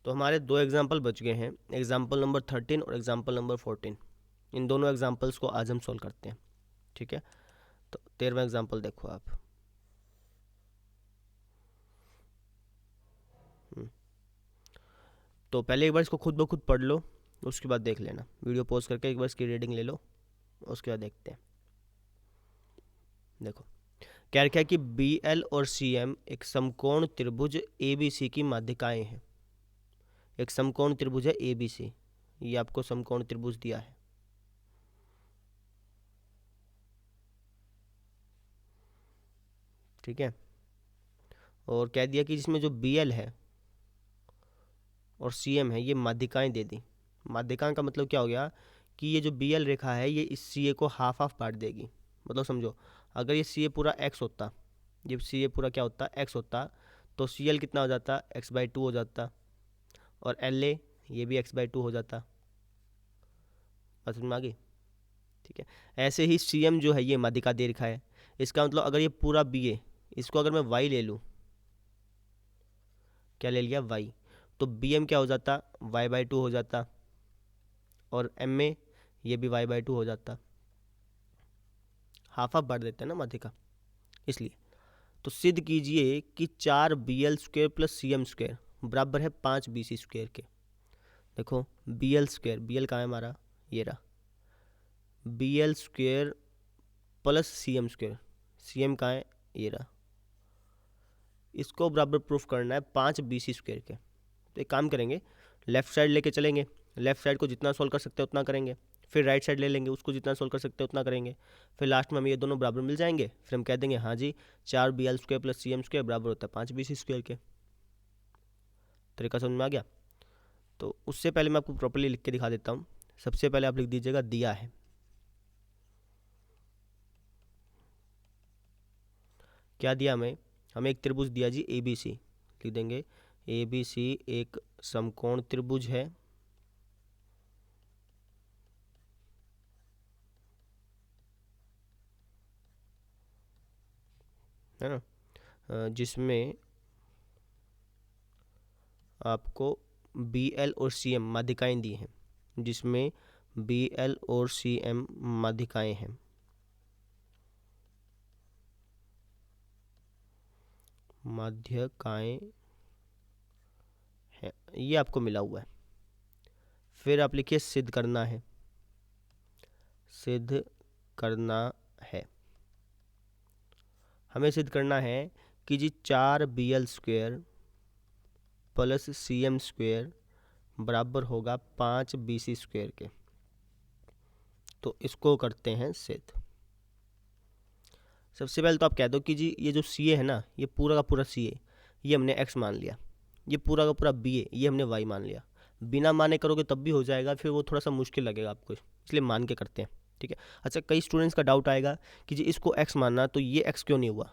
तो हमारे दो एग्जाम्पल बच गए हैं, एग्जाम्पल नंबर 13 और एग्जाम्पल नंबर 14। इन दोनों एग्जाम्पल्स को आज हम सॉल्व करते हैं, ठीक है। तो 13वां एग्जाम्पल देखो आप। हम्म, तो पहले एक बार इसको खुद ब खुद पढ़ लो, उसके बाद देख लेना, वीडियो पॉज करके एक बार इसकी रीडिंग ले लो, उसके बाद देखते हैं। देखो क्या रखा है कि बी एल और सी एम एक समकोण त्रिभुज ए बी सी की माध्यिकाएं हैं। एक समकोण त्रिभुज है ए बी सी, ये आपको समकोण त्रिभुज दिया है, ठीक है। और कह दिया कि जिसमें जो बी एल है और सी एम है ये माध्यिकाएं दे दी। माध्यिकाएं का मतलब क्या हो गया कि ये जो बी एल रेखा है ये इस सी ए को हाफ हाफ बांट देगी। मतलब समझो, अगर ये सी ए पूरा एक्स होता, जब सी ए पूरा क्या होता एक्स होता, तो सी एल कितना हो जाता x/2 हो जाता, और एल ए ये भी x/2 हो जाता। बात समझ में आ गई, ठीक है। ऐसे ही सी एम जो है ये माध्यिका दे रखा है, इसका मतलब अगर ये पूरा बी ए, इसको अगर मैं वाई ले लूँ, क्या ले लिया वाई, तो बी एम क्या हो जाता y/2 हो जाता, और एम में ये भी y/2 हो जाता। हाफ हाफ बांट देते हैं ना माध्यिका, इसलिए। तो सिद्ध कीजिए कि 4bl² प्लस cm² बराबर है 5bc² के। देखो bl², bl कहाँ है हमारा, ये रहा, bl² प्लस cm², cm कहाँ है, ये रहा। इसको बराबर प्रूफ करना है 5bc² के। तो एक काम करेंगे, लेफ्ट साइड लेके चलेंगे, लेफ्ट साइड को जितना सोल्व कर सकते हैं उतना करेंगे, फिर राइट साइड ले लेंगे, उसको जितना सोल्व कर सकते हैं उतना करेंगे, फिर लास्ट में हमें ये दोनों बराबर मिल जाएंगे, फिर हम कह देंगे हाँ जी 4bl² प्लस cm² बराबर होता है 5bc² के। तरीका समझ में आ गया। तो उससे पहले मैं आपको प्रॉपर्ली लिख के दिखा देता हूँ। सबसे पहले आप लिख दीजिएगा दिया है। क्या दिया हमें एक त्रिभुज दिया जी ए बी सी, लिख देंगे ए बी सी एक समकोण त्रिभुज है ना, जिसमें आपको बी एल और सी एम माध्यिकाएँ दी हैं, जिसमें बी एल और सी एम माध्यिकाएँ हैं, माध्यिकाएँ हैं, ये आपको मिला हुआ है। फिर आप लिखिए सिद्ध करना है, सिद्ध करना है। हमें सिद्ध करना है कि जी 4bl² प्लस cm² बराबर होगा 5bc² के। तो इसको करते हैं सिद्ध। सबसे पहले तो आप कह दो कि जी ये जो सी ए है ना, ये पूरा का पूरा सी ए ये हमने x मान लिया, ये पूरा का पूरा बी ए ये हमने y मान लिया। बिना माने करोगे तब भी हो जाएगा, फिर वो थोड़ा सा मुश्किल लगेगा आपको, इसलिए मान के करते हैं, ठीक है। अच्छा, कई स्टूडेंट्स का डाउट आएगा कि जी इसको x मानना, तो ये x क्यों नहीं हुआ,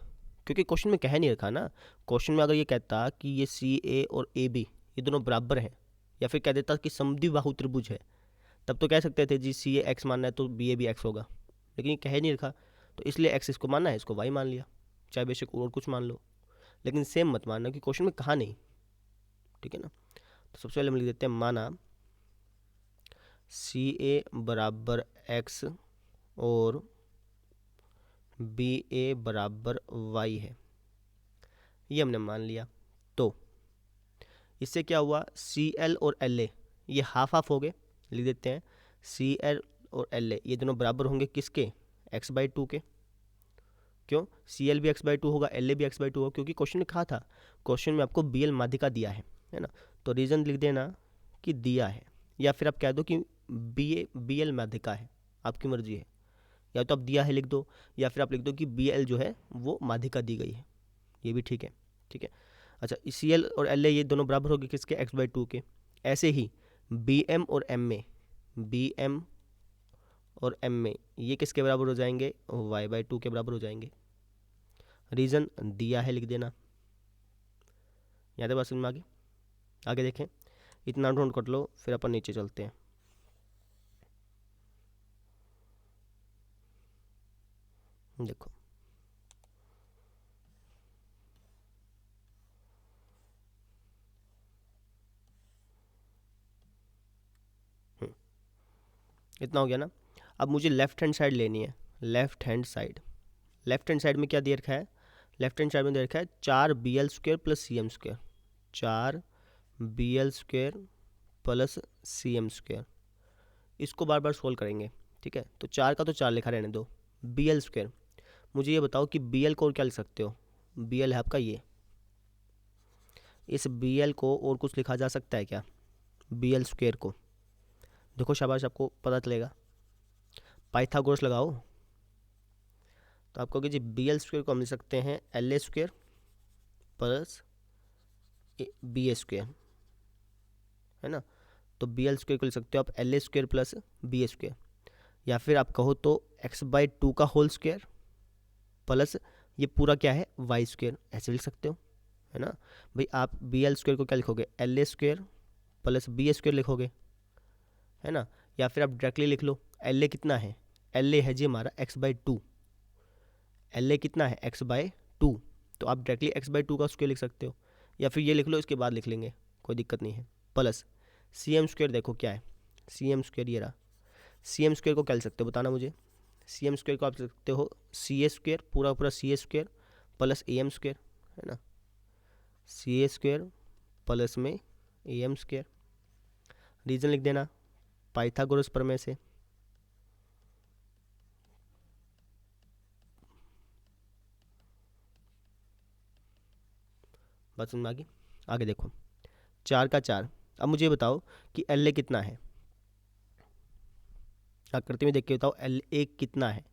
क्योंकि क्वेश्चन में कह नहीं रखा ना। क्वेश्चन में अगर ये कहता कि ये सी ए और ए बी ये दोनों बराबर हैं, या फिर कह देता कि समद्विबाहु त्रिभुज है, तब तो कह सकते थे जी सी ए एक्स मानना है तो बी ए भी एक्स होगा, लेकिन ये कह नहीं रखा, तो इसलिए एक्स इसको मानना है, इसको वाई मान लिया, चाहे बेशक और कुछ मान लो, लेकिन सेम मत मानना कि क्वेश्चन में कहा नहीं, ठीक है ना। तो सबसे पहले हम लिख देते हैं माना सी ए बराबर एक्स और बी ए बराबर वाई है, ये हमने मान लिया। तो इससे क्या हुआ, सी एल और एल ए ये हाफ हाफ हो गए, लिख देते हैं सी एल और एल ए ये दोनों बराबर होंगे किसके, x/2 के। क्यों, सी एल भी x/2 होगा, एल ए भी x/2 होगा, क्योंकि क्वेश्चन में कहा था, क्वेश्चन में आपको बी एल माध्यिका दिया है ना। तो रीज़न लिख देना कि दिया है, या फिर आप कह दो कि बी एल माध्यिका है, आपकी मर्जी है, या तो आप दिया है लिख दो, या फिर आप लिख दो कि बी एल जो है वो माध्यिका दी गई है, ये भी ठीक है, ठीक है। अच्छा, सी एल और एल ए ये दोनों बराबर होंगे किसके, x/2 के। ऐसे ही बी एम और एम में, बी एम और एम में ये किसके बराबर हो जाएंगे, y/2 के बराबर हो जाएंगे। रीज़न दिया है लिख देना। याद है बात समझ में, आगे आगे देखें, इतना नोट कर लो, फिर अपन नीचे चलते हैं। देखो इतना हो गया ना। अब मुझे लेफ्ट हैंड साइड लेनी है। Left hand side, left hand side में क्या दे रखा है, लेफ्ट हैंड साइड में दे रखा है 4bl² plus cm², 4bl² plus cm²। इसको बार बार सोल्व करेंगे, ठीक है। तो 4 का तो 4 लिखा रहने दो, bl²। मुझे ये बताओ कि bl को और क्या लिख सकते हो। bl है आपका ये, इस bl को और कुछ लिखा जा सकता है क्या, bl² को। देखो शाबाश, आपको पता चलेगा। पाइथागोरस लगाओ तो आप कहोगे जी bl² को हम लिख सकते हैं la² प्लस ba², है ना। तो bl² को लिख सकते हो आप la² प्लस ba², या फिर आप कहो तो x/2 का होल स्क्वायर प्लस ये पूरा क्या है y², ऐसे लिख सकते हो, है ना। भाई आप bl² को क्या लिखोगे, la² प्लस ba² लिखोगे, है ना। या फिर आप डायरेक्टली लिख लो, la कितना है, la है जी हमारा x/2, la कितना है x/2, तो आप डायरेक्टली x/2 का स्क्वायर लिख सकते हो, या फिर ये लिख लो, इसके बाद लिख लेंगे, कोई दिक्कत नहीं है। प्लस cm², देखो क्या है cm², ये रहा। cm² को क्या लिख सकते हो बताना मुझे। cm² को आप लिख सकते हो ca² पूरा पूरा ca² प्लस am², है ना। ca² प्लस में am²। रीजन लिख देना पाइथागोरस प्रमेय से। बात समझ में आ गई। आगे देखो 4 का 4। अब मुझे बताओ कि la कितना है, आकृति में देख के बताओ la कितना है।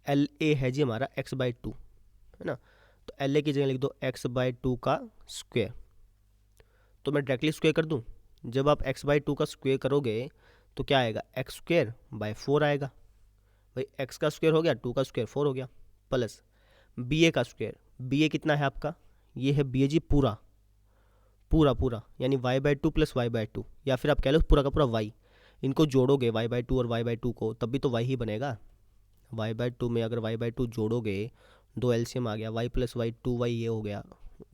la है जी हमारा x/2, है ना। तो la की जगह लिख दो x/2 का स्क्वायर। तो मैं डायरेक्टली स्क्वायर कर दूं, जब आप x/2 का स्क्वायर करोगे तो क्या आएगा, x²/4 आएगा। भाई x का स्क्वायर हो गया, 2 का स्क्वायर 4 हो गया, प्लस ba का स्क्वायर। ba कितना है आपका, ये है ba जी पूरा पूरा पूरा, यानी y/2 प्लस y/2, या फिर आप कह लो पूरा का पूरा y। इनको जोड़ोगे y/2 और y/2 को, तब भी तो y ही बनेगा। y/2 में अगर y/2 जोड़ोगे, दो एलसीएम आ गया, y प्लस y 2y, ये हो गया,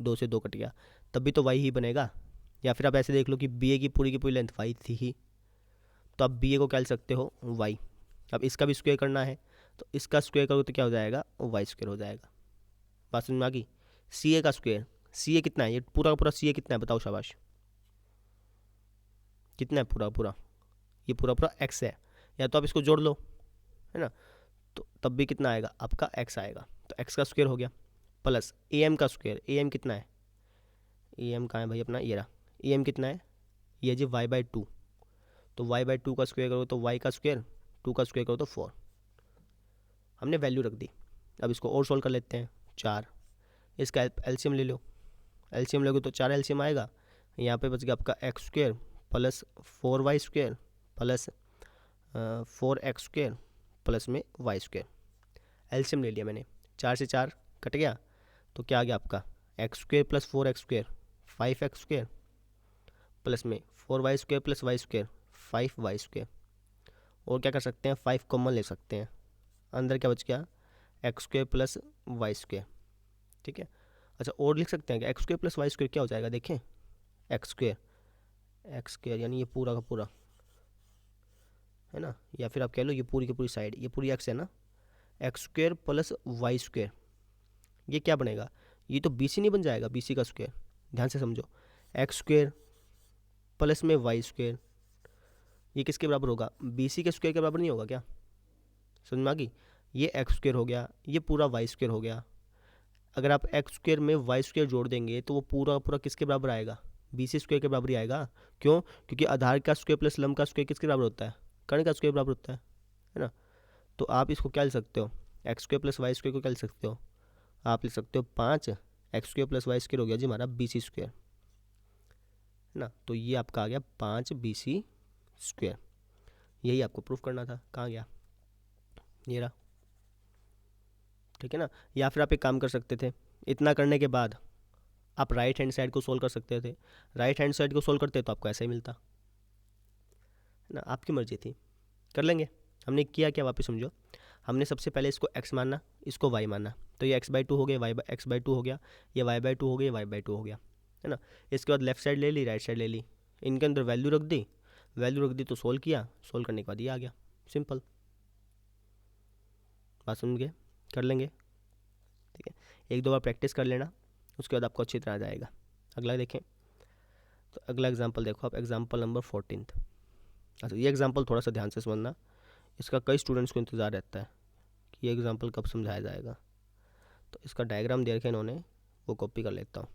2 से 2 कट गया, तब भी तो y ही बनेगा। या फिर आप ऐसे देख लो कि ba की पूरी लेंथ y थी ही, तो आप ba को क्या लिख सकते हो y। अब इसका भी स्क्वायर करना है, तो इसका स्क्वायर करोगे तो क्या हो जाएगा, y² हो जाएगा। बात समझ में आ गई। ca का स्क्वायर, ca कितना है, ये पूरा का पूरा ca कितना है बताओ शाबाश, कितना है पूरा पूरा, ये पूरा पूरा x है, या तो आप इसको जोड़ लो, है ना। तो तब भी कितना आएगा आपका x आएगा, तो x का स्क्वायर हो गया, प्लस am का स्क्वायर। am कितना है, am कहाँ है भाई अपना, ये रहा। am कितना है, ये जी y/2, तो y/2 का स्क्वायर करो तो y का स्क्वायर, 2 का स्क्वायर करो तो 4। हमने वैल्यू रख दी। अब इसको और सोल्व कर लेते हैं। 4, इसका एलसीएम ले लो, एलसीएम लोगे तो 4 एलसीएम आएगा। यहाँ पे बच गया आपका x² plus 4y² plus 4x² plus में y²। एलसीएम ले लिया मैंने, 4 से 4 कट गया, तो क्या आ गया आपका x² plus 4x² 5x² plus में 4y² प्लस y² 5y²। और क्या कर सकते हैं, 5 कॉमन ले सकते हैं, अंदर क्या बच गया x² प्लस y², ठीक है। अच्छा और लिख सकते हैं कि x² प्लस y² क्या हो जाएगा, देखें x² यानी ये पूरा का पूरा, है ना। या फिर आप कह लो ये पूरी की पूरी साइड, ये पूरी x है ना, x² प्लस y², ये क्या बनेगा, ये तो bc नहीं बन जाएगा, bc का स्क्वायर। ध्यान से समझो, x² प्लस में y², ये किसके बराबर होगा, bc के स्क्वायर के बराबर नहीं होगा क्या। समझ में आ गई। ये x² हो गया, ये पूरा y² हो गया। अगर आप x² में y² जोड़ देंगे तो वो पूरा पूरा किसके बराबर आएगा, bc स्क्वायर के बराबर ही आएगा। क्यों, क्योंकि आधार का स्क्वायर प्लस लंब का स्क्वायर किसके बराबर होता है, कर्ण का स्क्वायर बराबर होता है ना। तो आप इसको क्या लिख सकते हो, x² प्लस y² को क्या लिख सकते हो, आप लिख सकते हो 5 x² प्लस y² हो गया जी हमारा bc स्क्वायर, है ना। तो ये आपका आ गया 5 bc स्क्वायर। यही आपको प्रूफ करना था, कहाँ गया, ये रहा, ठीक है ना। या फिर आप एक काम कर सकते थे, इतना करने के बाद आप राइट हैंड साइड को सोल्व कर सकते थे। राइट हैंड साइड को सोल्व करते तो आपको ऐसा ही मिलता, है ना। आपकी मर्जी थी, कर लेंगे। हमने किया क्या, वापस समझो। हमने सबसे पहले इसको x माना, इसको y माना, तो ये x/2 हो गया, x/2 हो गया, ये y/2 हो गया, y/2 हो गया, है ना। इसके बाद लेफ्ट साइड ले ली, राइट साइड ले ली, इनके अंदर वैल्यू रख दी, वैल्यू रख दी तो सोल्व किया, सोल्व करने के बाद ये आ गया। सिंपल। बात समझ गए? कर लेंगे, ठीक है। एक दो बार प्रैक्टिस कर लेना, उसके बाद आपको अच्छी तरह आ जाएगा। अगला देखें, तो अगला एग्जाम्पल देखो आप, एग्जाम्पल नंबर 14। अच्छा, ये एग्जाम्पल थोड़ा सा ध्यान से समझना, इसका कई स्टूडेंट्स को इंतज़ार रहता है कि ये एग्जाम्पल कब समझाया जाएगा। तो इसका डायग्राम दे रखे इन्होंने, वो कॉपी कर लेता हूँ।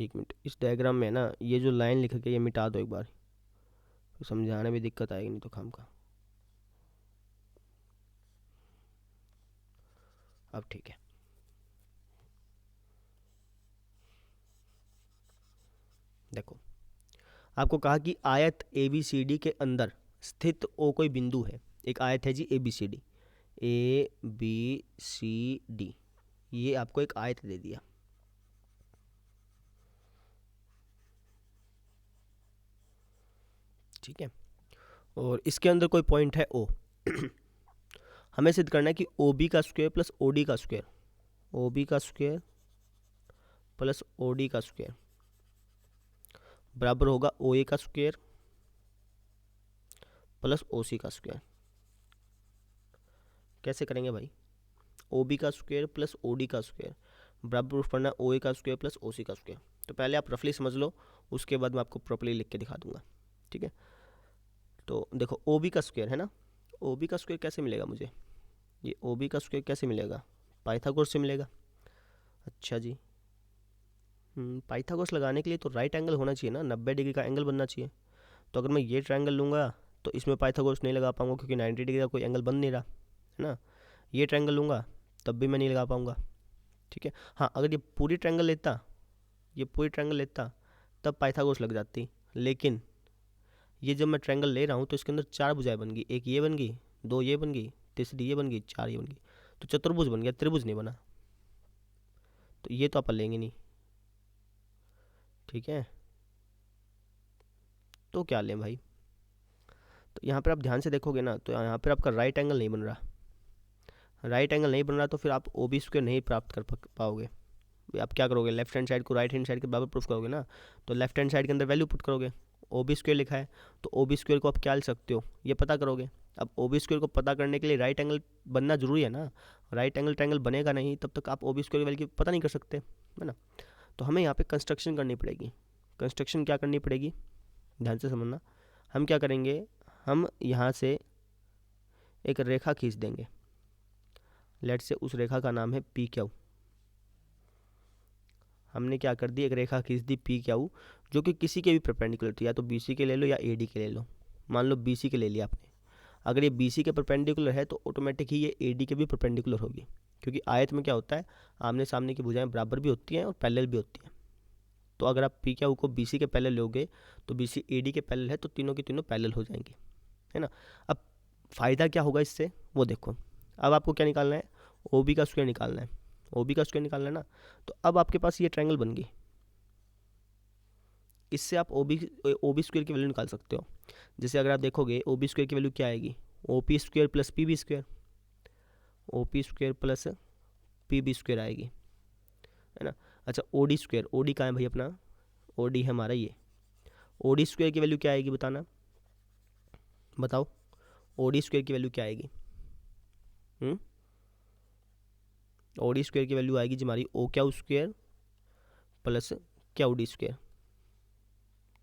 एक मिनट, इस डायग्राम में ना ये जो लाइन लिख के ये मिटा दो एक बार, तो समझाने में दिक्कत आएगी नहीं तो काम का। अब ठीक है, देखो आपको कहा कि आयत ए बी सी डी के अंदर स्थित ओ कोई बिंदु है। एक आयत है जी A B C D, A B C D, ये आपको एक आयत दे दिया, ठीक है। और इसके अंदर कोई पॉइंट है ओ। हमें सिद्ध करना है कि ओ बी का स्क्वायर प्लस ओ डी का स्क्वायर, ओ बी का स्क्वायर प्लस ओ डी का स्क्वायर बराबर होगा ओ ए का स्क्वायर प्लस ओ सी का स्क्वायर। कैसे करेंगे भाई? ओ बी का स्क्वायर प्लस ओ डी का स्क्वायर बराबर प्रूफ करना ओ ए का स्क्वायर प्लस ओ सी का स्क्वायर। तो पहले आप रफली समझ लो, उसके बाद मैं आपको प्रॉपर्ली लिख के दिखा दूंगा, ठीक है। तो देखो ओ बी का स्क्वायर है ना, ओ बी का स्क्वायर कैसे मिलेगा मुझे? ये ओ बी का स्क्वायर कैसे मिलेगा? पाइथागोरस से मिलेगा। अच्छा जी, पाइथागोरस लगाने के लिए तो राइट एंगल होना चाहिए ना, 90 डिग्री का एंगल बनना चाहिए। तो अगर मैं ये ट्रायंगल लूँगा तो इसमें पाइथागोरस नहीं लगा पाऊंगा, क्योंकि 90 डिग्री का कोई एंगल बन नहीं रहा है ना। ये ट्रायंगल लूँगा तब भी मैं नहीं लगा पाऊंगा, ठीक है। हाँ, अगर ये पूरी ट्रायंगल लेता, ये पूरी ट्रायंगल लेता तब पाइथागोरस लग जाती। लेकिन ये जब मैं ट्रायंगल ले रहा हूँ तो इसके अंदर 4 भुजाएं बन गई, एक ये बन गई, 2 ये बन गई, तीसरी ये बन गई, 4 ये बन गई, तो चतुर्भुज बन गया, त्रिभुज नहीं बना। तो ये तो अपन लेंगे नहीं, ठीक है। तो क्या लें भाई? तो यहाँ पर आप ध्यान से देखोगे ना, तो यहाँ पर आपका राइट एंगल नहीं बन रहा। राइट एंगल नहीं बन रहा तो फिर आप ओ बी स्क्वायर नहीं प्राप्त कर पाओगे। आप क्या करोगे? लेफ्ट हैंड साइड को राइट हैंड साइड के बराबर प्रूफ करोगे ना, तो लेफ्ट हैंड साइड के अंदर वैल्यू पुट करोगे। ओ बी स्क्वायर लिखा है तो ओ बी स्क्वायर को आप क्या लिख सकते हो, ये पता करोगे। अब ओ बी स्क्वायर को पता करने के लिए राइट एंगल बनना जरूरी है ना। राइट एंगल ट्रायंगल बनेगा नहीं तब तक आप ओ बी स्क्वायर की वैल्यू पता नहीं कर सकते, है ना। तो हमें यहाँ पे कंस्ट्रक्शन करनी पड़ेगी। कंस्ट्रक्शन क्या करनी पड़ेगी, ध्यान से समझना। हम क्या करेंगे, हम यहाँ से एक रेखा खींच देंगे। लेट से उस रेखा का नाम है पी क्यू। हमने क्या कर दी, एक रेखा खींच दी पी क्यू, जो कि किसी के भी परपेंडिकुलर थी, या तो बी सी के ले लो या ए डी के ले लो। मान लो बी सी के ले लिया आपने। अगर ये बी सी के परपेंडिकुलर है तो ऑटोमेटिक ही ये ए डी के भी परपेंडिकुलर होगी, क्योंकि आयत में क्या होता है, आमने सामने की भुजाएं बराबर भी होती हैं और पैरेलल भी होती हैं। तो अगर आप पी क्यू को बी सी के पैरेलल लोगे तो बी सी ए डी के पैरेलल है, तो तीनों की तीनों पैरेलल हो जाएंगी, है ना। अब फ़ायदा क्या होगा इससे, वो देखो। अब आपको क्या निकालना है, ओ बी का स्क्वायर निकालना है। ओ बी का स्क्वायर निकालना है ना, तो अब आपके पास ये ट्रायंगल बन गई। इससे आप ओ बी स्क्वायर की वैल्यू निकाल सकते हो। जैसे अगर आप देखोगे ओ बी स्क्वायर की वैल्यू क्या आएगी, O P square plus P B square, O P square plus P B square आएगी, है ना। अच्छा, O D square, O D कहाँ है भाई अपना, ओ डी है हमारा ये। ओ डी स्क्वायर की वैल्यू क्या आएगी बताना, बताओ। ओ डी स्क्वायर की वैल्यू क्या आएगी? ओ डी स्क्वायर की वैल्यू आएगी जी हमारी O Q square plus Q D square.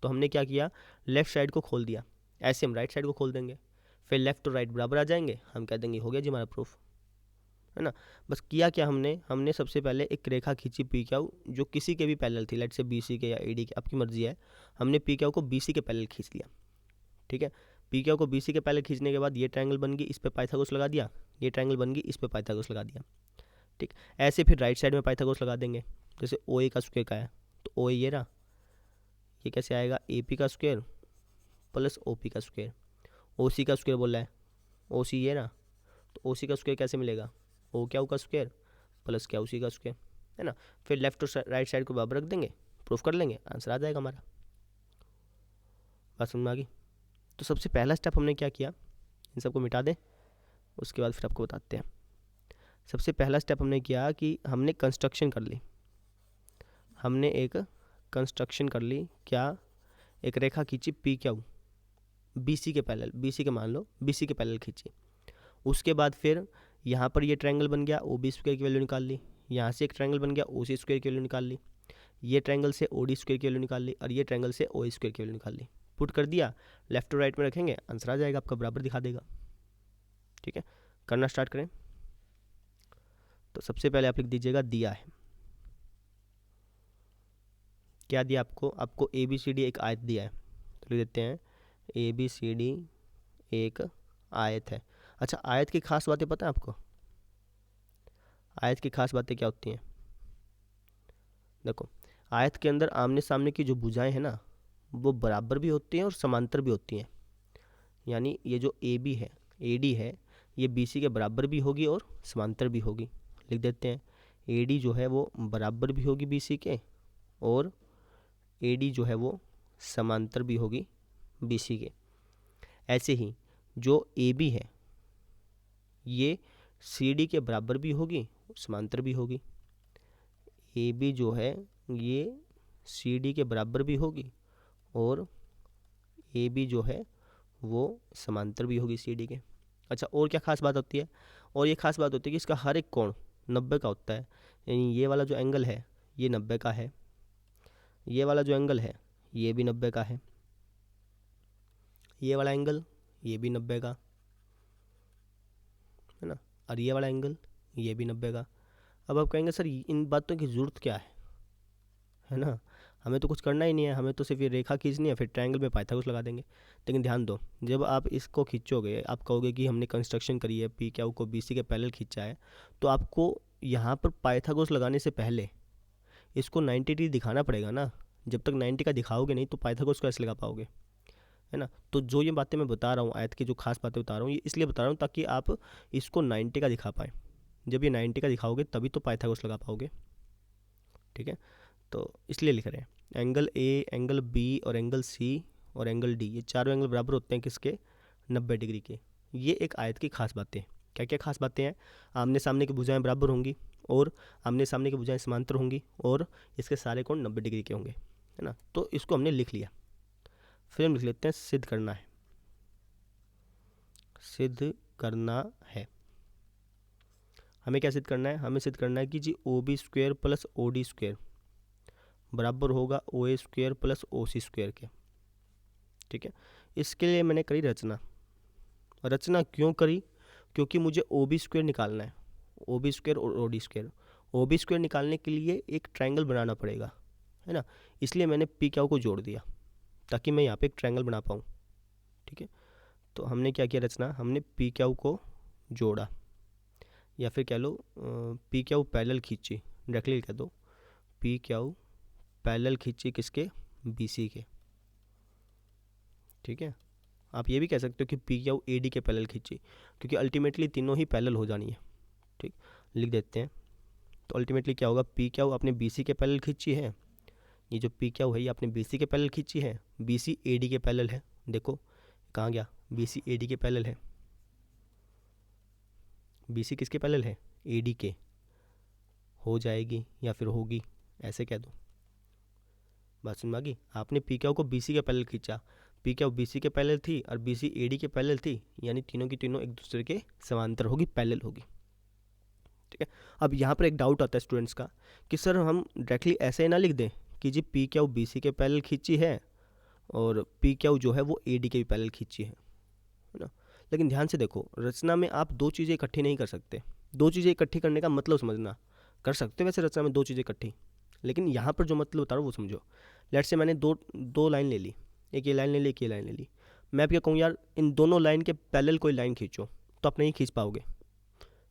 तो हमने क्या किया, लेफ्ट साइड को खोल दिया, ऐसे हम राइट साइड को खोल देंगे, फिर लेफ्ट और राइट बराबर आ जाएंगे, हम कह देंगे हो गया जी हमारा प्रूफ, है ना। बस किया क्या हमने, हमने सबसे पहले एक रेखा खींची पी क्यू, जो किसी के भी पैरेलल थी, लेट से बी सी के या ए डी के, आपकी मर्जी है। हमने पी क्यू को बी सी के पैरेलल खींच लिया, ठीक है। पी क्यू को बी सी के पैरेलल खींचने के बाद ये ट्रायंगल बन गई, इस पर पाइथागोरस लगा दिया, ये ट्रायंगल बन गई, इस पर पाइथागोरस लगा दिया, ठीक। ऐसे फिर राइट साइड में पाइथागोरस लगा देंगे। जैसे ओ ए का स्क्वायर का है तो ओ ए ये रहा, ये कैसे आएगा, ए पी का स्क्वायर प्लस ओ पी का स्क्वायर। ओ सी का स्क्वायर बोला है, ओ सी ये रहा, तो ओ सी का स्क्वायर कैसे मिलेगा, ओ क्यू का स्क्वायर प्लस क्यू सी का स्क्वायर, है ना। फिर लेफ्ट और राइट साइड को बराबर रख देंगे, प्रूफ कर लेंगे, आंसर आ जाएगा हमारा। बात समझ में आ गई? तो सबसे पहला स्टेप हमने क्या किया, इन सबको मिटा दें, उसके बाद फिर आपको बताते हैं। सबसे पहला स्टेप हमने किया कि हमने कंस्ट्रक्शन कर ली, हमने एक कंस्ट्रक्शन कर ली। क्या? एक रेखा खींची पी क्यू बीसी के पैरेलल, बीसी के मान लो बीसी के पैरेलल खींची। उसके बाद फिर यहाँ पर ये ट्रायंगल बन गया, ओ बी स्क्वायर की वैल्यू निकाल ली। यहाँ से एक ट्रायंगल बन गया, ओ सी स्क्वायर की वैल्यू निकाल ली। ये ट्रायंगल से ओ डी स्क्वायर की वैल्यू निकाल ली, और ये ट्रायंगल से ओ स्क्वायर की वैल्यू निकाल ली। पुट कर दिया, लेफ्ट टू राइट में रखेंगे, आंसर आ जाएगा आपका, बराबर दिखा देगा। ठीक है, करना स्टार्ट करें। तो सबसे पहले आप लिख दीजिएगा दिया है। क्या दिया आपको? आपको ए बी सी डी एक आयत दिया है, तो लिख देते हैं ए बी सी डी एक आयत है। अच्छा, आयत की खास बातें पता है आपको? आयत की खास बातें क्या होती हैं? देखो, आयत के अंदर आमने सामने की जो भुजाएं हैं ना, वो बराबर भी होती हैं और समांतर भी होती हैं। यानी ये जो ए बी है, ए डी है, ये बी सी के बराबर भी होगी और समांतर भी होगी। लिख देते हैं ए डी जो है वो बराबर भी होगी बी सी के, और ए डी जो है वो समांतर भी होगी बी सी के। ऐसे ही जो ए बी है, ये सी डी के बराबर भी होगी, समांतर भी होगी। ए बी जो है ये सी डी के बराबर भी होगी, और ए बी जो है वो समांतर भी होगी सी डी के। अच्छा, और क्या खास बात होती है? और ये खास बात होती है कि इसका हर एक कोण 90 का होता है। यानी ये वाला जो एंगल है ये 90 का है, ये वाला जो एंगल है ये भी 90 का है, ये वाला एंगल ये भी 90 का है ना, और ये वाला एंगल ये भी 90 का। अब आप कहेंगे सर इन बातों की ज़रूरत क्या है ना, हमें तो कुछ करना ही नहीं है, हमें तो सिर्फ ये रेखा खींचनी है, फिर ट्रायंगल में पाइथागोरस लगा देंगे। लेकिन ध्यान दो, जब आप इसको खींचोगे, आप कहोगे कि हमने कंस्ट्रक्शन करी है, पी क्यू को बी सी के पैरेलल खींचा है, तो आपको यहाँ पर पाइथागोरस लगाने से पहले इसको 90 डिग्री दिखाना पड़ेगा ना। जब तक 90 का दिखाओगे नहीं तो पाइथागोरस को ऐसे लगा पाओगे, है ना। तो जो ये बातें मैं बता रहा हूँ, आयत की जो खास बातें बता रहा हूँ, ये इसलिए बता रहा हूँ ताकि आप इसको 90 का दिखा पाए। जब ये 90 का दिखाओगे तभी तो पाइथागोरस लगा पाओगे। ठीक है, तो इसलिए लिख रहे हैं एंगल ए, एंगल बी और एंगल सी और एंगल डी, ये चारों एंगल बराबर होते हैं किसके? 90 डिग्री के। ये एक आयत की खास बातें। क्या क्या खास बातें हैं? आमने सामने की भुजाएं बराबर होंगी, और आमने सामने की भुजाएं समांतर होंगी, और इसके सारे कोण 90 डिग्री के होंगे, है ना। तो इसको हमने लिख लिया। फिर हम लिख लेते हैं सिद्ध करना है। सिद्ध करना है, हमें क्या सिद्ध करना है? हमें सिद्ध करना है कि जी O B square plus O D square बराबर होगा O A square plus O C square के। ठीक है, इसके लिए मैंने करी रचना। रचना क्यों करी? क्योंकि मुझे ओ बी स्क्वायर निकालना है, ओ बी स्क्वायर और O D square. O B square निकालने के लिए एक ट्रायंगल बनाना पड़ेगा, है ना। इसलिए मैंने पी क्यू को जोड़ दिया ताकि मैं यहाँ पे एक ट्रायंगल बना पाऊँ। ठीक है, तो हमने क्या किया रचना, हमने पी क्यू को जोड़ा, या फिर कह लो पी क्यू पैरेलल खींची, डायरेक्टली कह दो पी क्यू पैरेलल खींची किसके? बी सी के। ठीक है, आप ये भी कह सकते हो कि पी क्यू ए डी के पैरेलल खींची, क्योंकि अल्टीमेटली तीनों ही पैरेलल हो जानी है। ठीक, लिख देते हैं। तो अल्टीमेटली क्या होगा? पी क्यू आपने बी सी के पैरेलल खींची है, ये जो पी क्यू है ये आपने बी सी के पैरेलल खींची है, बी सी ए डी के पैरेलल है। देखो कहाँ गया? बी सी ए डी के पैरेलल है। बी सी किसके पैरेलल है? ए डी के। हो जाएगी या फिर होगी, ऐसे कह दो। बात समझ में आ गई? आपने पी क्यू को बी सी के पैरेलल खींचा, पी क्यू बी सी के पैरेलल थी और बी सी ए डी के पैरेलल थी, यानी तीनों की तीनों एक दूसरे के समांतर होगी, पैरेलल होगी। ठीक है, अब यहाँ पर एक डाउट आता है स्टूडेंट्स का कि सर हम डायरेक्टली ऐसे ही ना लिख दें कि जी पी क्यू बी सी के पैरेलल खींची है और पी क्यू जो है वो ए डी के भी पैरेलल खींची है ना। लेकिन ध्यान से देखो, रचना में आप दो चीज़ें इकट्ठी नहीं कर सकते। दो चीज़ें इकट्ठी करने का मतलब समझना। कर सकते हो वैसे रचना में दो चीज़ें इकट्ठी, लेकिन यहाँ पर जो मतलब बता रहा हूँ वो समझो। लेट से मैंने दो लाइन ले ली, एक ये लाइन ले ली, एक ये लाइन ले ली। मैं क्या कहूँ यार, इन दोनों लाइन के पैरेलल कोई लाइन खींचो, तो आप नहीं खींच पाओगे,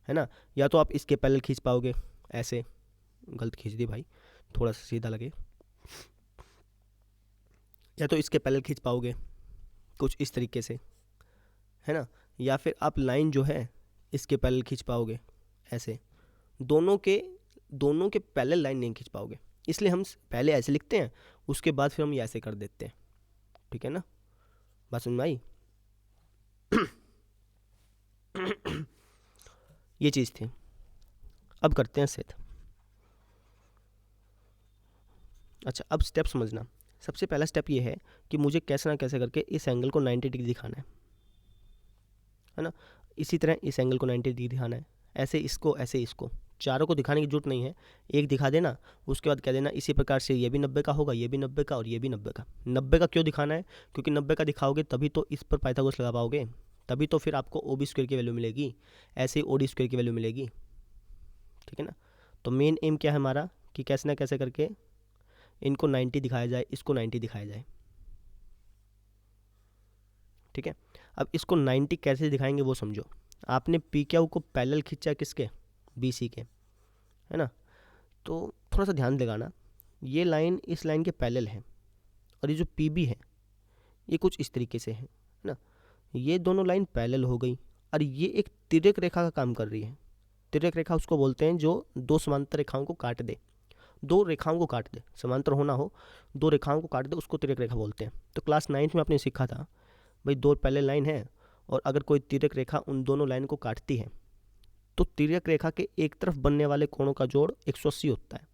है ना। या तो आप इसके पैरेलल खींच पाओगे, ऐसे गलत खींच दी भाई, थोड़ा सा सीधा लगे, या तो इसके पैरेलल खींच पाओगे कुछ इस तरीके से, है ना। या फिर आप लाइन जो है इसके पैरेलल खींच पाओगे ऐसे। दोनों के पैरेलल लाइन नहीं खींच पाओगे, इसलिए हम पहले ऐसे लिखते हैं, उसके बाद फिर हम ये ऐसे कर देते हैं। ठीक है ना, बात समझ में आई? ये चीज़ थी। अब करते हैं सिद्ध। अच्छा, अब स्टेप समझना। सबसे पहला स्टेप ये है कि मुझे कैसे ना कैसे करके इस एंगल को 90 डिग्री दिखाना है ना। इसी तरह इस एंगल को 90 डिग्री दिखाना है, ऐसे इसको चारों को दिखाने की जरूरत नहीं है, एक दिखा देना, उसके बाद कह देना इसी प्रकार से ये भी 90 का होगा, ये भी 90 का और ये भी 90 का। 90 का क्यों दिखाना है? क्योंकि 90 का दिखाओगे तभी तो इस पर पाइथागोरस लगा पाओगे, तभी तो फिर आपको ओ बी स्क्वायर की वैल्यू मिलेगी, ऐसे ही ओ डी स्क्वायर की वैल्यू मिलेगी। ठीक है ना। तो मेन एम क्या है हमारा कि कैसे ना कैसे करके इनको 90 दिखाया जाए, इसको 90 दिखाया जाए। ठीक है। अब इसको 90 कैसे दिखाएंगे वो समझो। आपने पी क्यू को पैरेलल खींचा किसके? बी सी के, है ना। तो थोड़ा सा ध्यान लगाना, ये लाइन इस लाइन के पैरेलल है और ये जो पी बी है ये कुछ इस तरीके से है ना। ये दोनों लाइन पैरेलल हो गई और ये एक तिर्यक रेखा का काम कर रही है। तिर्यक रेखा उसको बोलते हैं जो दो समांतर रेखाओं को काट दे, दो रेखाओं को काट दे, समांतर होना हो, दो रेखाओं को काट दे, उसको तिर्यक रेखा बोलते हैं। तो क्लास 9th में आपने सीखा था भाई, दो पैरेलल लाइन है और अगर कोई तिर्यक रेखा उन दोनों लाइन को काटती है तो तिर्यक रेखा के एक तरफ बनने वाले कोणों का जोड़ 180 होता है।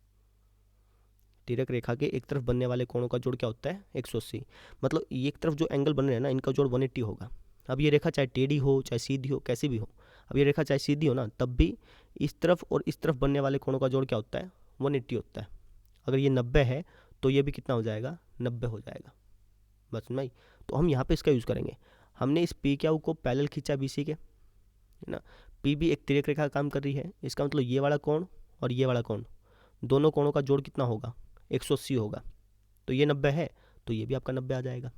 तिर्यक रेखा के एक तरफ बनने वाले कोणों का जोड़ क्या होता है? 180। मतलब एक तरफ जो एंगल बन रहे हैं ना, इनका जोड़ 180 होगा। अब ये रेखा चाहे टेढ़ी हो चाहे सीधी हो, कैसी भी हो, अब ये रेखा चाहे सीधी हो ना, तब भी इस तरफ और इस तरफ बनने वाले कोणों का जोड़ क्या होता है? 180 होता है। अगर ये 90 है तो ये भी कितना हो जाएगा? 90 हो जाएगा। बस भाई, तो हम यहाँ पे इसका यूज़ करेंगे। हमने इस पी क्यू को पैरेलल खींचा बी सी के, है ना। पी भी एक तिर्यक रेखा का काम कर रही है, इसका मतलब ये वाला कोण और ये वाला कोण, दोनों कोणों का जोड़ कितना होगा? 180 होगा। तो ये 90 है तो ये भी आपका 90 आ जाएगा।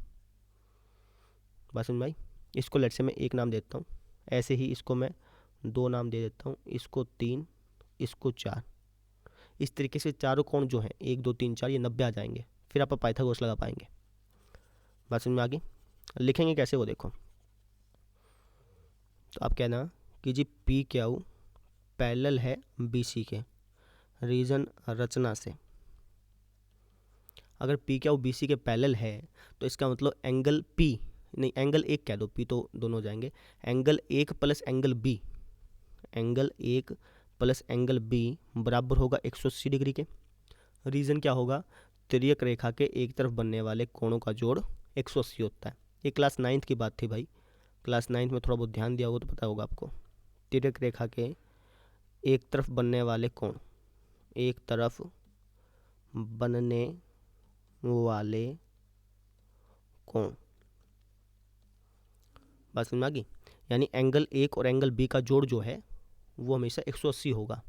बस समझ भाई। इसको लेट से मैं एक नाम देता हूँ, ऐसे ही इसको मैं दो नाम दे देता हूँ, इसको 3, इसको 4। इस तरीके से चारों कोण जो हैं 1 2 3 4 ये 90 आ जाएंगे, फिर आप पाइथागोरस लगा पाएंगे। बात समझ में आ गई? लिखेंगे कैसे वो देखो। तो आप कहना कि जी पी क्यू पैरेलल है बी सी के, रीजन रचना से। अगर पी क्यू बी सी के पैरेलल है तो इसका मतलब एंगल पी, नहीं एंगल एक कह दो, पी तो दोनों हो जाएंगे, एंगल एक प्लस एंगल बी, एंगल एक प्लस एंगल बी बराबर होगा 180 डिग्री के। रीज़न क्या होगा? तिर्यक रेखा के एक तरफ बनने वाले कोणों का जोड़ 180 होता है। ये क्लास 9th की बात थी भाई, क्लास 9th में थोड़ा बहुत ध्यान दिया होगा तो पता होगा आपको। तिर्यक रेखा के एक तरफ बनने वाले कोण, एक तरफ बनने वाले कोण, बात समझ में आ गई। यानी एंगल एक और एंगल बी का जोड़ जो है वो हमेशा 180 होगा।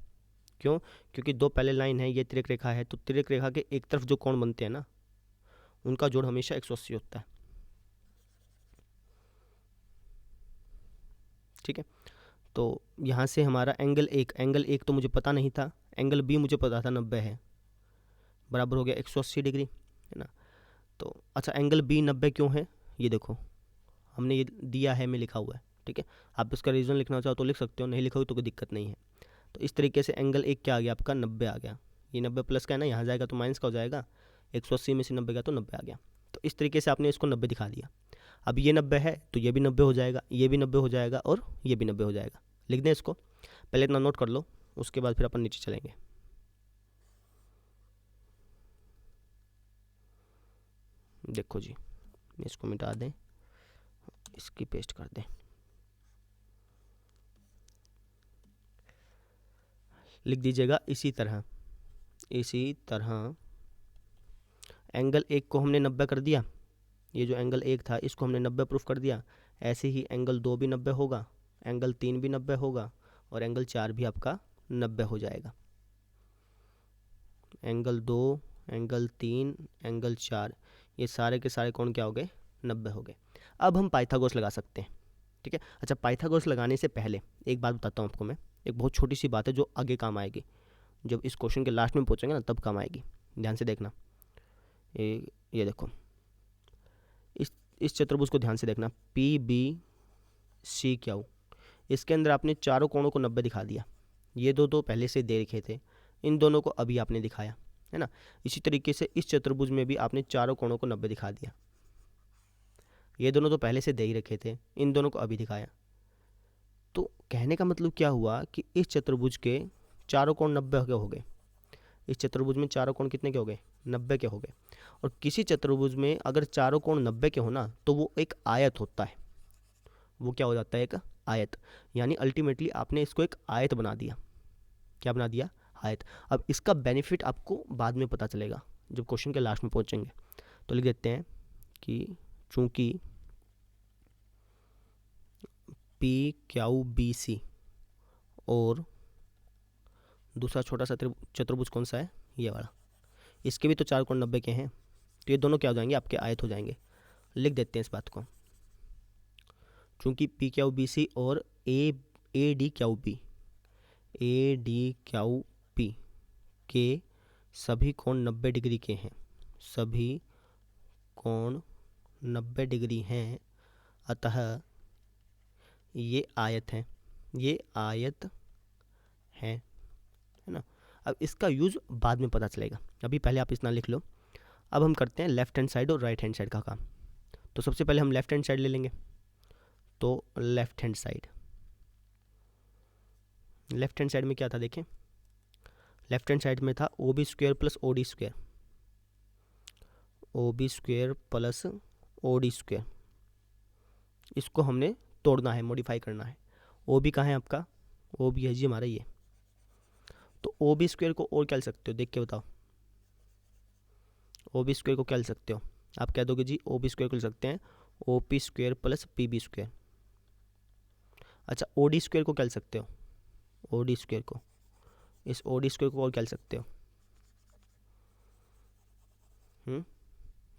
क्यों? क्योंकि दो पहले लाइन है, ये तिर्यक रेखा है, तो तिर्यक रेखा के एक तरफ जो कोण बनते हैं ना, उनका जोड़ हमेशा 180 होता है। ठीक है। तो यहाँ से हमारा एंगल एक तो मुझे पता नहीं था, एंगल बी मुझे पता था 90 है, बराबर हो गया 180 डिग्री, है ना। तो अच्छा, एंगल बी 90 क्यों है ये देखो, हमने ये दिया है, में लिखा हुआ है। ठीक है, आप इसका रीज़न लिखना चाहो तो लिख सकते हो, नहीं लिखा हो तो कोई दिक्कत नहीं है। तो इस तरीके से एंगल एक क्या आ गया आपका? 90 आ गया। ये 90 प्लस का है ना, यहाँ जाएगा तो माइनस का हो जाएगा, 180 में से 90 गया तो 90 आ गया। तो इस तरीके से आपने इसको 90 दिखा दिया। अब ये 90 है तो ये भी 90 हो जाएगा, ये भी 90 हो जाएगा और ये भी 90 हो जाएगा। लिख दें इसको, पहले इतना नोट कर लो, उसके बाद फिर अपन नीचे चलेंगे। देखो जी, इसको मिटा दें, इसकी पेस्ट कर दें, लिख दीजिएगा इसी तरह एंगल एक को हमने 90 कर दिया, ये जो एंगल एक था इसको हमने 90 प्रूफ कर दिया। ऐसे ही एंगल 2 भी 90 होगा, एंगल 3 भी 90 होगा और एंगल 4 भी आपका 90 हो जाएगा। एंगल 2, एंगल 3, एंगल 4, ये सारे के सारे कोण क्या हो गए? 90 हो गए। अब हम पाइथागोरस लगा सकते हैं। ठीक है। अच्छा, पाइथागोरस लगाने से पहले एक बात बताता हूँ आपको मैं, एक बहुत छोटी सी बात है जो आगे काम आएगी, जब इस क्वेश्चन के लास्ट में पहुँचेंगे ना तब काम आएगी। ध्यान से देखना, ये देखो, इस चतुर्भुज को ध्यान से देखना, पी बी सी क्यू, इसके अंदर आपने चारों कोणों को 90 दिखा दिया। ये दो पहले से दे रखे थे, इन दोनों को अभी आपने दिखाया, है ना। इसी तरीके से इस चतुर्भुज में भी आपने चारों कोणों को 90 दिखा दिया। ये दोनों तो पहले से दे ही रखे थे, इन दोनों को अभी दिखाया। तो कहने का मतलब क्या हुआ कि इस चतुर्भुज के चारों कोण 90 के हो गए। इस चतुर्भुज में चारों कोण कितने के हो गए? 90 के हो गए। और किसी चतुर्भुज में अगर चारों कोण 90 के हो ना तो वो एक आयत होता है। वो क्या हो जाता है? एक आयत। यानी अल्टीमेटली आपने इसको एक आयत बना दिया। क्या बना दिया? आयत। अब इसका बेनिफिट आपको बाद में पता चलेगा जब क्वेश्चन के लास्ट में पहुंचेंगे। तो लिख देते हैं कि चूंकि पी क्यू बी सी और दूसरा छोटा सा चतुर्भुज कौन सा है? ये वाला। इसके भी तो चार कोण 90 के हैं, तो ये दोनों क्या हो जाएंगे? आपके आयत हो जाएंगे। लिख देते हैं इस बात को। चूंकि पी क्यू बी सी और ए डी क्यू पी के सभी कोण 90 डिग्री के हैं, सभी कोण 90 डिग्री हैं, अतः ये आयत है, ये आयत है ना। अब इसका यूज़ बाद में पता चलेगा, अभी पहले आप इतना लिख लो। अब हम करते हैं लेफ्ट हैंड साइड और राइट हैंड साइड का काम। तो सबसे पहले हम लेफ्ट हैंड साइड ले लेंगे। तो लेफ्ट हैंड साइड में क्या था? देखें, लेफ्ट हैंड साइड में था O B square plus O D square, O B square plus O D square. इसको हमने तोड़ना है, मॉडिफाई करना है। ओ बी कहाँ है आपका? ओ बी है जी हमारा ये। तो ओ बी स्क्वेयर को और क्या लिख सकते हो? देख के बताओ। ओ बी स्क्वेयर को क्या लिख सकते हो? आप कह दोगे जी ओ बी स्क्वेयर को लिख सकते हैं O P square plus P B square. अच्छा, ओ डी स्क्वेयर को क्या लिख सकते हो? ओ डी स्क्वेयर को, इस ओ डी स्क्वेयर को और क्या लिख सकते हो?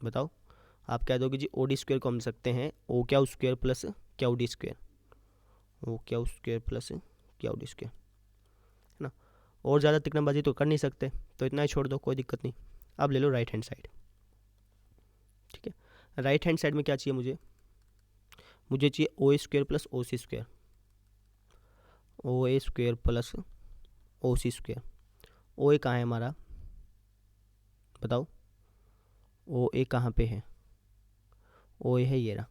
बताओ। आप कह दोगे जी ओ डी स्क्वेयर को हम लिख सकते हैं O Q square plus Q D square, O Q square plus Q D square, है ना। और ज़्यादा तिकड़मबाजी तो कर नहीं सकते, तो इतना ही छोड़ दो, कोई दिक्कत नहीं। अब ले लो राइट हैंड साइड। ठीक है, राइट हैंड साइड में क्या चाहिए मुझे? मुझे चाहिए ओ ए square plus O C square, ओ ए square plus O C square. ओ ए कहाँ है हमारा? बताओ, ओ ए कहाँ पे है? ओ ए है ये रहा।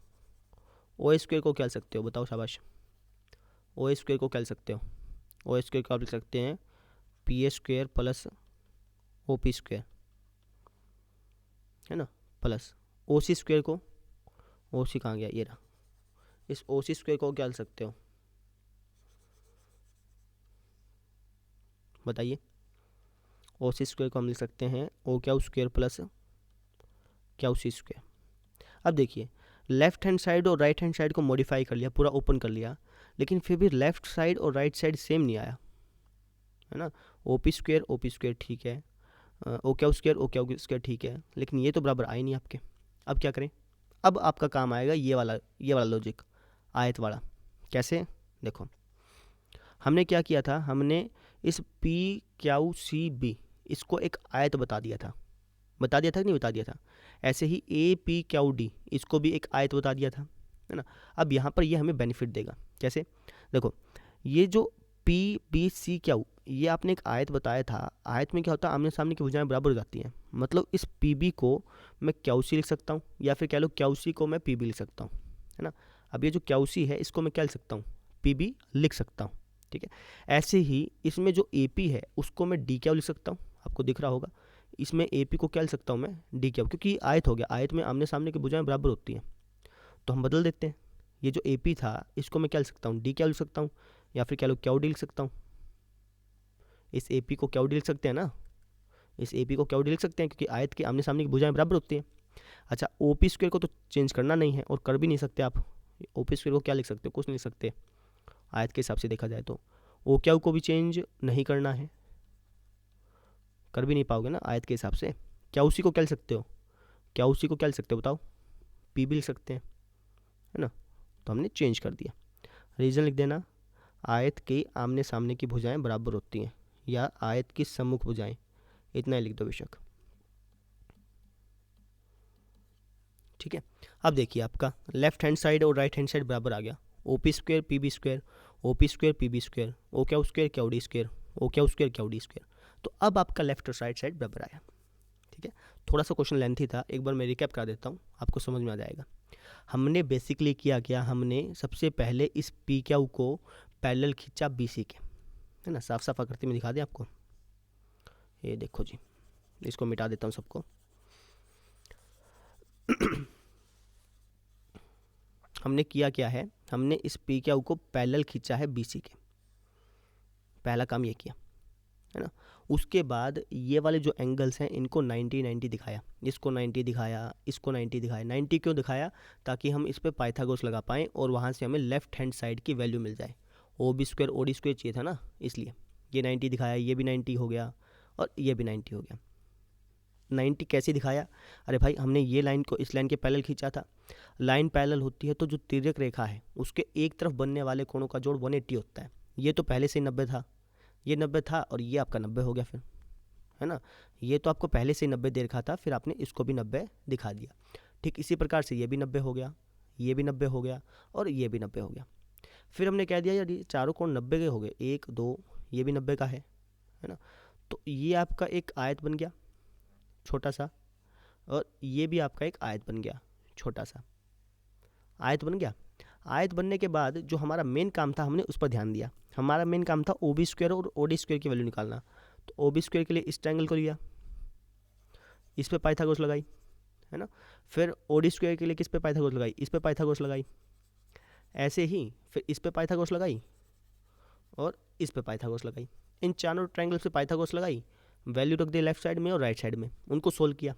ओ ए स्क्वेयर को क्या लिख सकते हो? बताओ, शाबाश। ओ ए स्क्वेयर को क्या लिख सकते हो? ओ ए स्क्वेयर को आप लिख सकते हैं P A square plus O P square, है ना, प्लस ओ सी स्क्वेयर को, ओ सी कहाँ गया? ये रहा। इस ओ सी स्क्वेयर को क्या लिख सकते हो? बताइए। ओ सी स्क्वेयर को हम लिख सकते हैं O Q square plus Q C square. अब देखिए, लेफ्ट हैंड साइड और राइट हैंड साइड को मॉडिफाई कर लिया, पूरा ओपन कर लिया, लेकिन फिर भी लेफ्ट साइड और राइट साइड सेम नहीं आया, है ना। ओ पी स्क्वेयर ठीक है, ओ क्यू स्क्वेयर ठीक है, लेकिन ये तो बराबर आए नहीं आपके। अब क्या करें? अब आपका काम आएगा ये वाला लॉजिक, आयत वाला। कैसे? देखो, हमने क्या किया था? हमने इस पी क्यू सी बी इसको एक आयत बता दिया था कि नहीं बता दिया था? ऐसे ही ए पी क्यू डी इसको भी एक आयत बता दिया था, है ना। अब यहाँ पर ये हमें बेनिफिट देगा। कैसे? देखो, ये जो पी बी सी क्यू, ये आपने एक आयत बताया था। आयत में क्या होता है? आमने सामने की भुजाएं बराबर हो जाती हैं। मतलब इस पी बी को मैं क्यू सी लिख सकता हूँ, या फिर कह लो क्यू सी को मैं पी बी लिख सकता हूँ, है ना। अब ये जो क्यू सी है इसको मैं क्या लिख सकता हूँ? पी बी लिख सकता हूँ। ठीक है, ऐसे ही इसमें जो ए पी है उसको मैं डी क्यू लिख सकता हूँ, आपको दिख रहा होगा। इसमें ए पी को क्या लिख सकता हूँ मैं? डी क्यू, क्योंकि आयत हो गया। आयत में आमने सामने की भुजाएं बराबर होती हैं, तो हम बदल देते हैं। ये जो ए पी था इसको मैं क्या लिख सकता हूँ? डी क्यू लिख सकता हूँ, या फिर कह लो क्यू डी लिख सकता हूँ। इस ए पी को क्यू डी लिख सकते हैं ना, इस ए पी को क्यू डी लिख सकते हैं, क्योंकि आयत के आमने सामने की भुजाएं बराबर होती हैं। अच्छा, ओ पी स्क्वेयर को तो चेंज करना नहीं है, और कर भी नहीं सकते आप। ओ पी स्क्वेयर को क्या लिख सकते हो? कुछ नहीं लिख सकते आयत के हिसाब से देखा जाए तो। ओ क्यू को भी चेंज नहीं करना है, कर भी नहीं पाओगे ना आयत के हिसाब से। क्या उसी को क्या लिख सकते हो? क्या उसी को क्या लिख सकते हो? बताओ। पी भी लिख सकते हैं, है ना। तो हमने चेंज कर दिया। रीज़न लिख देना, आयत के आमने सामने की भुजाएं बराबर होती हैं, या आयत की सम्मुख भुजाएं, इतना ही लिख दो बेशक। ठीक है, अब देखिए आपका लेफ्ट हैंड साइड और राइट हैंड साइड बराबर आ गया। O P square P B square, O P square P B square, O Q square Q D square, O Q square Q D square. तो अब आपका लेफ्ट और right side बराबर आया। ठीक है, थोड़ा सा क्वेश्चन लेंथी था, एक बार मैं रिकैप कर देता हूँ, आपको समझ में आ जाएगा। हमने बेसिकली किया हमने सबसे पहले इस पी क्यू को पैरेलल खींचा बी सी के, है ना। साफ साफ आकृति में दिखा दें आपको, ये देखो जी, इसको मिटा देता हूँ सबको। हमने किया क्या है, हमने इस पी क्यू को पैरेलल खींचा है बीसी के, पहला काम ये किया, है ना। उसके बाद ये वाले जो एंगल्स हैं इनको 90 90 दिखाया, इसको 90 दिखाया, इसको 90 दिखाया। 90 क्यों दिखाया, ताकि हम इस पर पाइथागोरस लगा पाएँ और वहाँ से हमें लेफ्ट हैंड साइड की वैल्यू मिल जाए। O B square O D square चाहिए था ना, इसलिए ये 90 दिखाया, ये भी 90 हो गया और ये भी 90 हो गया। 90 कैसे दिखाया, अरे भाई हमने ये लाइन को इस लाइन के पैरेलल खींचा था। लाइन पैरेलल होती है तो जो तिर्यक रेखा है उसके एक तरफ बनने वाले कोणों का जोड़ 180 होता है। ये तो पहले से 90 था, ये 90 था और ये आपका 90 हो गया फिर, है ना। ये तो आपको पहले से 90 दे रखा था, फिर आपने इसको भी 90 दिखा दिया। ठीक इसी प्रकार से ये भी 90 हो गया, ये भी 90 हो गया और ये भी 90 हो गया। फिर हमने कह दिया यार ये चारों कोण 90 के हो गए, 1 2, ये भी 90 का है ना। तो ये आपका एक आयत बन गया छोटा सा, और ये भी आपका एक आयत बन गया छोटा सा, आयत बन गया। आयत बनने के बाद जो हमारा मेन काम था हमने उस पर ध्यान दिया। हमारा मेन काम था ओ बी स्क्वायर और ओ डी स्क्वायर की वैल्यू निकालना। तो ओ बी स्क्वायर के लिए इस ट्रायंगल को लिया, इस पे पाइथागोरस लगाई, है ना। फिर ओ डी स्क्वायर के लिए किस पे पाइथागोरस लगाई, इस पे पाइथागोरस लगाई। ऐसे ही फिर इस पे पाइथागोरस लगाई और इस पे पाइथागोरस लगाई। इन चारों ट्रायंगल्स पे पाइथागोरस लगाई, वैल्यू रख दी लेफ्ट साइड में और राइट साइड में, उनको सोल्व किया।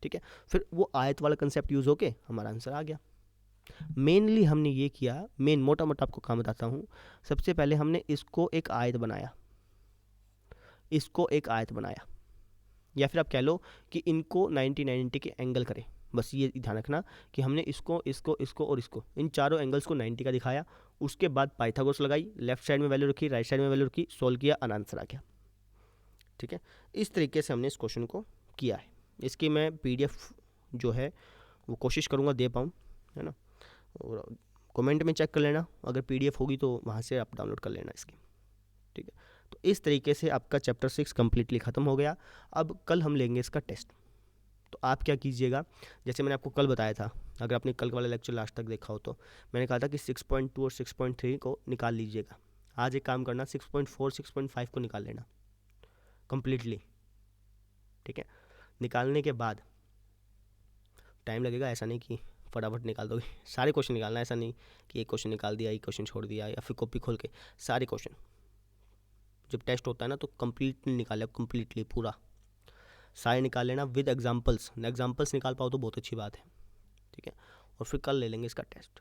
ठीक है, फिर वो आयत वाला कंसेप्ट यूज़ होके हमारा आंसर आ गया। मेनली हमने ये किया, मेन मोटा मोटा आपको काम बताता हूँ। सबसे पहले हमने इसको एक आयत बनाया, इसको एक आयत बनाया, या फिर आप कह लो कि इनको 90 90 के एंगल करें। बस ये ध्यान रखना कि हमने इसको इसको इसको और इसको, इन चारों एंगल्स को 90 का दिखाया। उसके बाद पाइथागोरस लगाई, लेफ्ट साइड में वैल्यू रखी, राइट साइड में वैल्यू रखी, सोल्व किया, आंसर आ गया। ठीक है, इस तरीके से हमने इस क्वेश्चन को किया है। इसकी मैं पीडीएफ जो है वो कोशिश करूँगा दे पाऊँ, है ना। और कमेंट में चेक कर लेना, अगर पीडीएफ होगी तो वहाँ से आप डाउनलोड कर लेना इसकी। ठीक है, तो इस तरीके से आपका चैप्टर 6 कम्प्लीटली ख़त्म हो गया। अब कल हम लेंगे इसका टेस्ट। तो आप क्या कीजिएगा, जैसे मैंने आपको कल बताया था, अगर आपने कल वाला लेक्चर लास्ट तक देखा हो तो मैंने कहा था कि 6.2 और 6.3 को निकाल लीजिएगा। आज एक काम करना, 6.4 6.5 को निकाल लेना कम्प्लीटली। ठीक है, निकालने के बाद टाइम लगेगा, ऐसा नहीं कि फटाफट निकाल दोगे। सारे क्वेश्चन निकालना, ऐसा नहीं कि एक क्वेश्चन निकाल दिया, एक क्वेश्चन छोड़ दिया, या फिर कॉपी खोल के सारे क्वेश्चन। जब टेस्ट होता है ना तो कम्प्लीटली निकाले, कम्प्लीटली पूरा सारे निकाल लेना विद एग्जाम्पल्स। एग्जाम्पल्स निकाल पाओ तो बहुत अच्छी बात है। ठीक है, और फिर कल ले लेंगे इसका टेस्ट।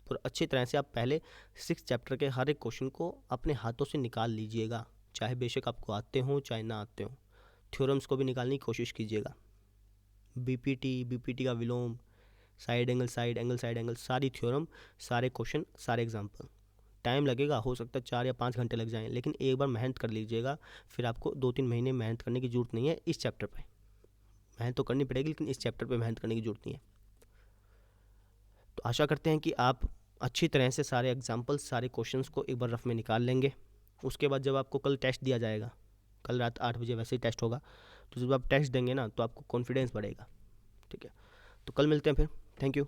और अच्छी तरह से आप पहले 6 चैप्टर के हर एक क्वेश्चन को अपने हाथों से निकाल लीजिएगा, चाहे बेशक आपको आते हों चाहे ना आते हों। थ्योरम्स को भी निकालने की कोशिश कीजिएगा, बीपीटी का विलोम, side angle side angle side angle, सारी थ्योरम, सारे क्वेश्चन, सारे एग्जाम्पल। टाइम लगेगा, हो सकता है 4 या 5 घंटे लग जाएं, लेकिन एक बार मेहनत कर लीजिएगा, फिर आपको 2-3 महीने मेहनत करने की ज़रूरत नहीं है। इस चैप्टर पे मेहनत तो करनी पड़ेगी, लेकिन इस चैप्टर पे मेहनत करने की ज़रूरत नहीं है। तो आशा करते हैं कि आप अच्छी तरह से सारे एग्जाम्पल, सारे क्वेश्चंस को एक बार रफ में निकाल लेंगे। उसके बाद जब आपको कल टेस्ट दिया जाएगा, कल रात 8 बजे वैसे ही टेस्ट होगा, तो जब आप टेस्ट देंगे ना तो आपको कॉन्फिडेंस बढ़ेगा। ठीक है, तो कल मिलते हैं फिर। Thank you.